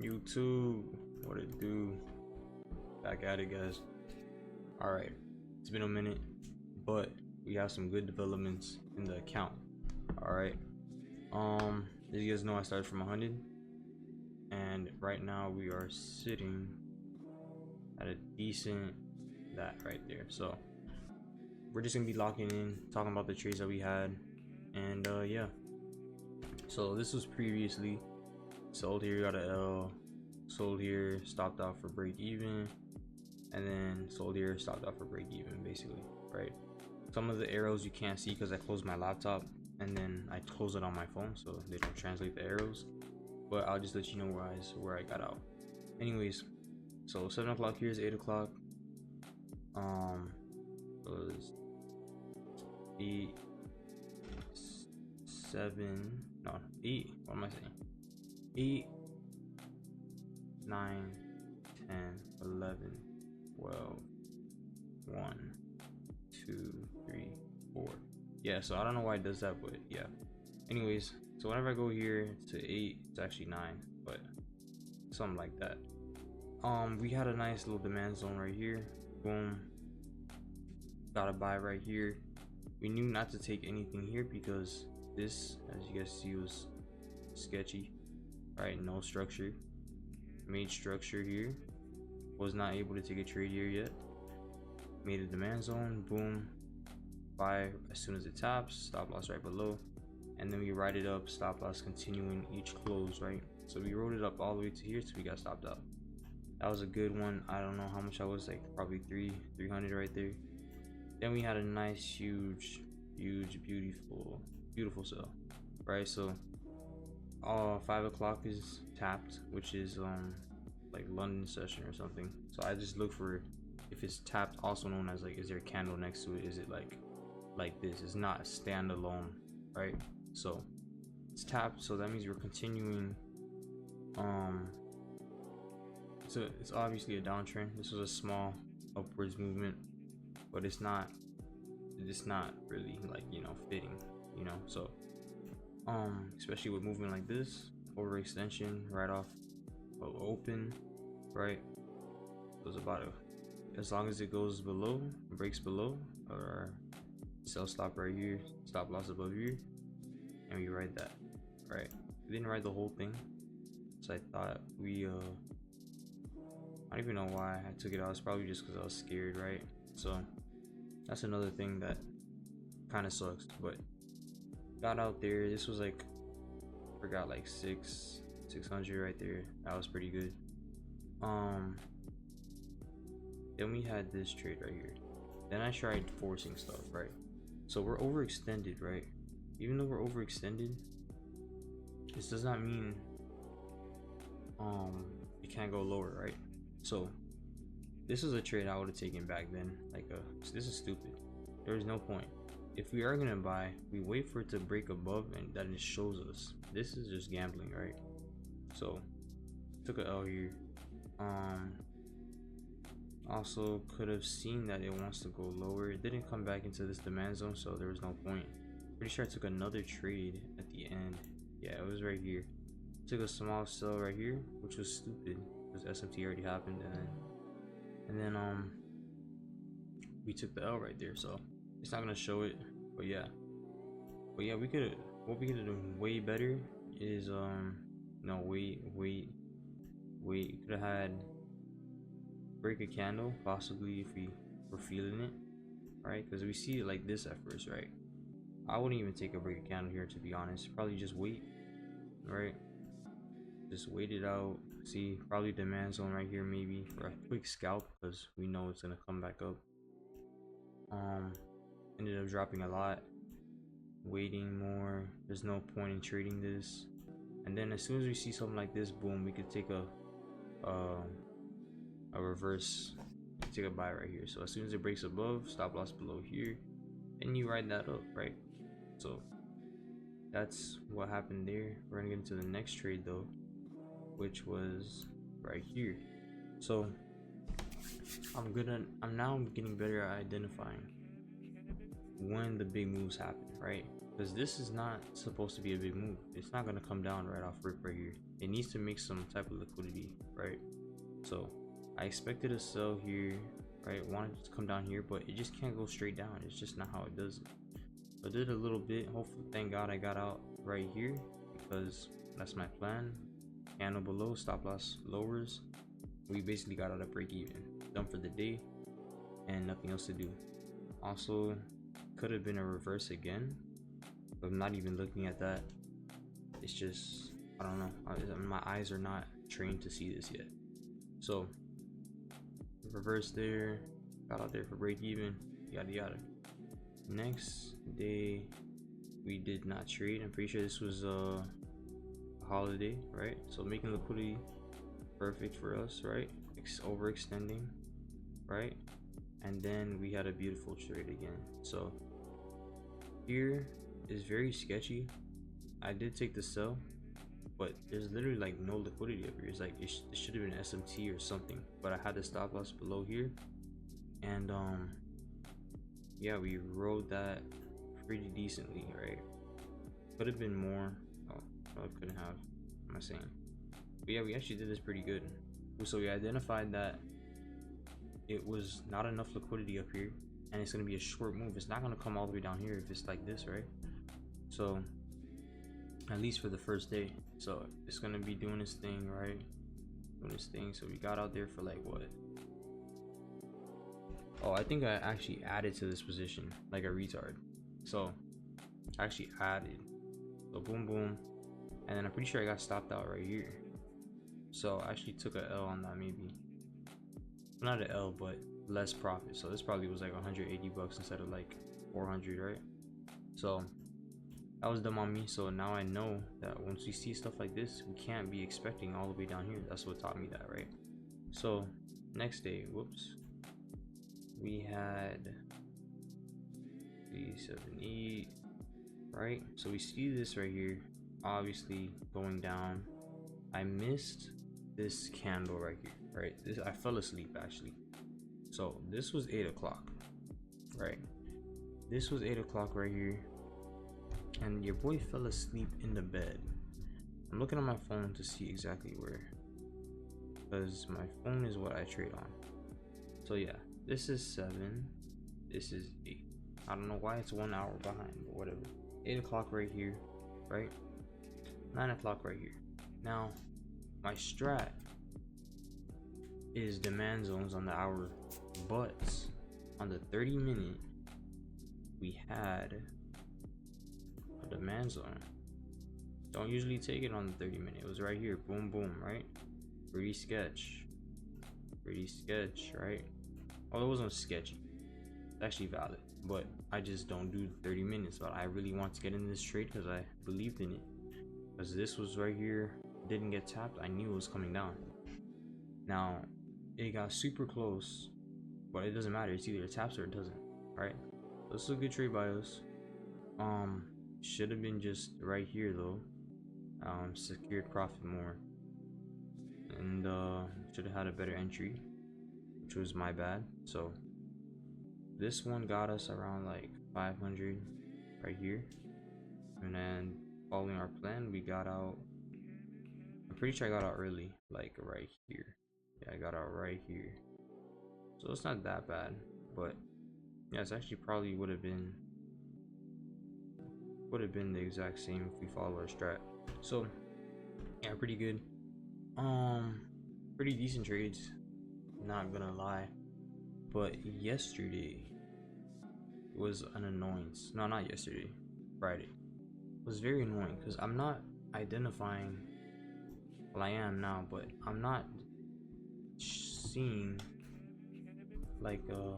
YouTube, what it do? Back at it, guys. All right, it's been a minute, but we have some good developments in the account. All right, as you guys know, I started from 100, and right now we are sitting at a decent that right there. So we're just gonna be locking in, talking about the trades that we had, and yeah. So this was previously sold here, got a L, sold here, stopped out for break even, and then sold here, stopped out for break even, basically, right? Some of the arrows you can't see because I closed my laptop and then I close it on my phone, so they don't translate the arrows, but I'll just let you know where I got out. Anyways, so 7 o'clock here is 8 o'clock. Was 8, 7, no, 8, what am I saying? 8, 9, 10, 11, 12, 1, 2, 3, 4. Yeah, so I don't know why it does that, but yeah. Anyways, so whenever I go here to 8, it's actually 9, but something like that. We had a nice little demand zone right here. Boom. Got a buy right here. We knew not to take anything here because this, as you guys see, was sketchy. Right, no structure. Made structure here. Was not able to take a trade here yet. Made a demand zone. Boom. Buy as soon as it taps. Stop loss right below. And then we ride it up. Stop loss continuing each close, right? So we rode it up all the way to here till we got stopped out. That was a good one. I don't know how much I was, like probably 300 right there. Then we had a nice, huge, beautiful sell, right? So 5 o'clock is tapped, which is like London session or something. So I just look for if it's tapped, also known as like, is there a candle next to it? Is it like this? It's not standalone, right? So it's tapped, so that means we're continuing. So it's obviously a downtrend. This was a small upwards movement, but it's not really, like, you know, fitting, you know. So especially with movement like this, overextension right off of open, right? Goes about as long as it goes below, breaks below, or sell stop right here, stop loss above here, and we ride that, right? We didn't ride the whole thing, so I thought we I don't even know why I took it out. It's probably just because I was scared, right? So that's another thing that kind of sucks. But got out there. This was like, forgot, like 600 right there. That was pretty good. Then we had this trade right here. Then I tried forcing stuff, right? So we're overextended, right? Even though we're overextended, this does not mean it can't go lower, right? So this is a trade I would have taken back then. Like, this is stupid. There is no point. If we are gonna buy, we wait for it to break above and that it shows us. This is just gambling, right? So took a L here. Also could have seen that it wants to go lower. It didn't come back into this demand zone, so there was no point. Pretty sure I took another trade at the end. Yeah, it was right here. Took a small sell right here, which was stupid because SMT already happened, and then we took the L right there, so it's not gonna show it. But yeah, we could, what we could have done way better is no, wait, could have had break a candle possibly if we were feeling it, right? Because we see it like this at first, right? I wouldn't even take a break a candle here, to be honest. Probably just wait, right? Just wait it out. See, probably demand zone right here, maybe for a quick scalp, because we know it's gonna come back up. Ended up dropping a lot, waiting more. There's no point in trading this. And then as soon as we see something like this, boom, we could take a reverse, take a buy right here. So as soon as it breaks above, stop loss below here, and you ride that up, right? So that's what happened there. We're gonna get into the next trade though, which was right here. So I'm now getting better at identifying when the big moves happen, right? because this is not supposed to be a big move. It's not going to come down right off rip right here. It needs to make some type of liquidity, right? So I expected a sell here, right? Wanted it to come down here, but it just can't go straight down. It's just not how it does it. So I did a little bit. Hopefully, thank God I got out right here, because that's my plan. Candle below, stop loss lowers. We basically got out of break even, done for the day, and nothing else to do. Also, could have been a reverse again, but I'm not even looking at that. It's just, I don't know, my eyes are not trained to see this yet. So reverse there, got out there for break even, yada yada. Next day we did not trade. I'm pretty sure this was a holiday, right? So making liquidity perfect for us, right? Overextending, right? And then we had a beautiful trade again. So here is very sketchy. I did take the sell, but there's literally like no liquidity up here. It's like it should have been SMT or something, but I had the stop loss below here, and yeah, we rode that pretty decently, right? Could have been more. Oh, no, it couldn't have. What am I saying? But yeah, we actually did this pretty good. So we identified that it was not enough liquidity up here, and it's going to be a short move. It's not going to come all the way down here if it's like this, right? So at least for the first day. So it's going to be doing its thing, right? Doing its thing. So we got out there for like what? Oh, I think I actually added to this position like a retard. So I actually added. So boom boom, and then I'm pretty sure I got stopped out right here. So I actually took a L on that, maybe not an L, but less profit. So this probably was like 180 bucks instead of like 400, right? So that was dumb on me. So now I know that once we see stuff like this, we can't be expecting all the way down here. That's what taught me that, right? So next day, whoops, we had 378, right? So we see this right here, obviously going down. I missed this candle right here, right? I fell asleep actually. So this was 8 o'clock, right? This was 8 o'clock right here, and your boy fell asleep in the bed. I'm looking on my phone to see exactly where, because my phone is what I trade on. So yeah, this is 7, this is 8. I don't know why it's 1 hour behind, but whatever. 8 o'clock right here, right? 9 o'clock right here. Now my strat is demand zones on the hour, but on the 30-minute we had a demand zone. Don't usually take it on the 30-minute. It was right here, boom boom, right? Pretty sketch, right? Oh, it wasn't sketchy, it's actually valid, but I just don't do 30 minutes. But I really want to get in this trade because I believed in it, because this was right here, didn't get tapped. I knew it was coming down. Now it got super close, but it doesn't matter. It's either it taps or it doesn't, right? So this is a good trade by us. Should have been just right here though. Secured profit more, and should have had a better entry, which was my bad. So this one got us around like 500 right here, and then following our plan, we got out. I'm pretty sure I got out early, like right here. Yeah, I got out right here, so it's not that bad. But yeah, it's actually probably would have been the exact same if we follow our strat. So yeah, pretty good. Pretty decent trades, not gonna lie. But yesterday was an annoyance. No, not yesterday, Friday. It was very annoying because I'm not identifying. Well, I am now, but I'm not seeing like the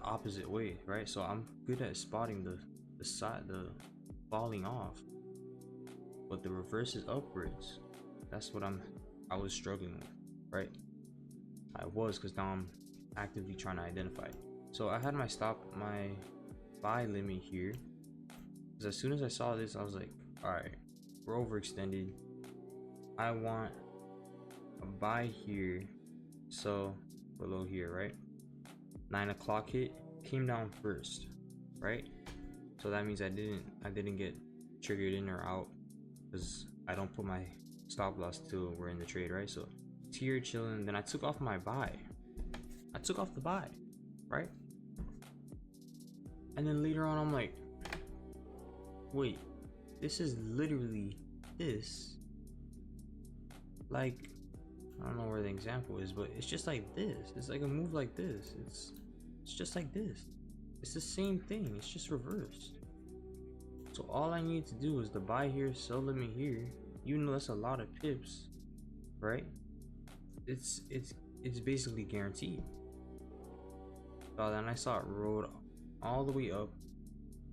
opposite way, right? So I'm good at spotting the side, the falling off, but the reverse is upwards. That's what I was struggling with, right? I was, because now I'm actively trying to identify it. So I had my buy limit here, because as soon as I saw this, I was like, all right, we're overextended. I want a buy here, so below here, right? 9 o'clock hit, came down first, right? So that means I didn't get triggered in or out, because I don't put my stop loss till we're in the trade, right? So here chilling, then I took off my buy. I took off the buy, right? And then later on I'm like, wait, this is literally this. Like, I don't know where the example is, but it's just like this. It's like a move like this. It's just like this. It's the same thing, it's just reversed. So all I need to do is the buy here, sell limit here. You know that's a lot of pips, right? It's basically guaranteed. So then I saw it roll all the way up.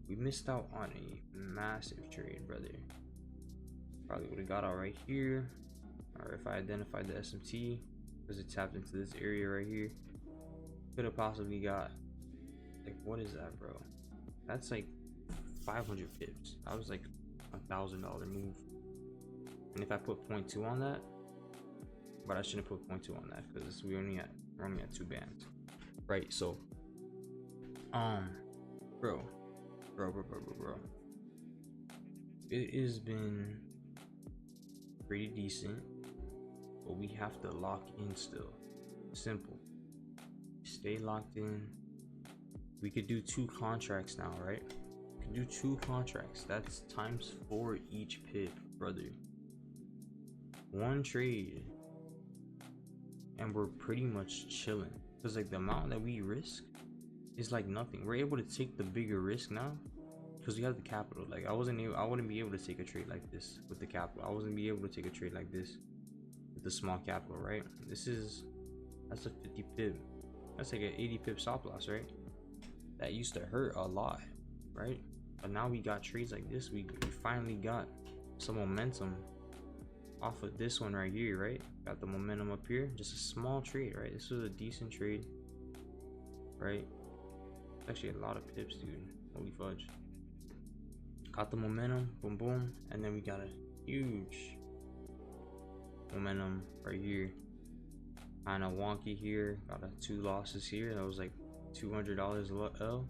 We missed out on a massive trade, brother. Probably would have got out right here, or if I identified the SMT, because it tapped into this area right here, could have possibly got, like, what is that, bro? That's like 500 pips. That was like $1,000 move. And if I put 0.2 on that, but I shouldn't put 0.2 on that because we're only at 2 bands, right? So bro, it has been pretty decent, but we have to lock in still. Simple. Stay locked in. We could do 2 contracts now, right? We can do 2 contracts. That's times 4 each pip, brother. 1 trade and we're pretty much chilling, because like the amount that we risk is like nothing. We're able to take the bigger risk now because we have the capital. Like I wouldn't be able to take a trade like this with the capital. I wasn't be able to take a trade like this with the small capital, right? That's a 50 pip. That's like an 80 pip stop loss, right? That used to hurt a lot, right? But now we got trades like this. We finally got some momentum off of this one right here, right? Got the momentum up here. Just a small trade, right? This was a decent trade, right? Actually a lot of pips, dude. Holy fudge. Got the momentum, boom boom, and then we got a huge momentum right here. Kind of wonky here. Got a 2 losses here. That was like $200 L.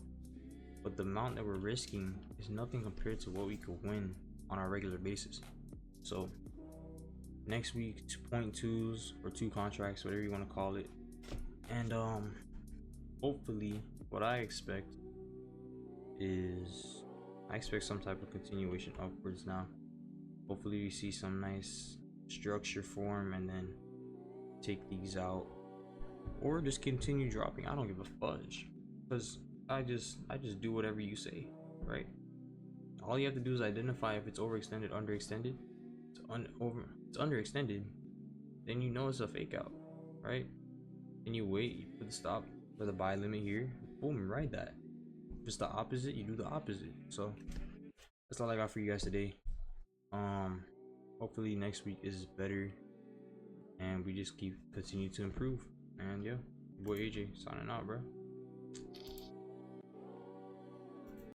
But the amount that we're risking is nothing compared to what we could win on a regular basis. So next week, 2.2s or 2 contracts, whatever you want to call it. And hopefully what I expect is some type of continuation upwards now. Hopefully we see some nice structure form and then take these out, or just continue dropping. I don't give a fudge, because I just do whatever you say, right? All you have to do is identify if it's overextended, underextended. It's underextended, then you know it's a fake out, right? And you wait, you put the stop for the buy limit here, boom, you ride that. Just the opposite, you do the opposite. So that's all I got for you guys today. Hopefully next week is better and we just continue to improve. And yeah, boy AJ signing out, bro.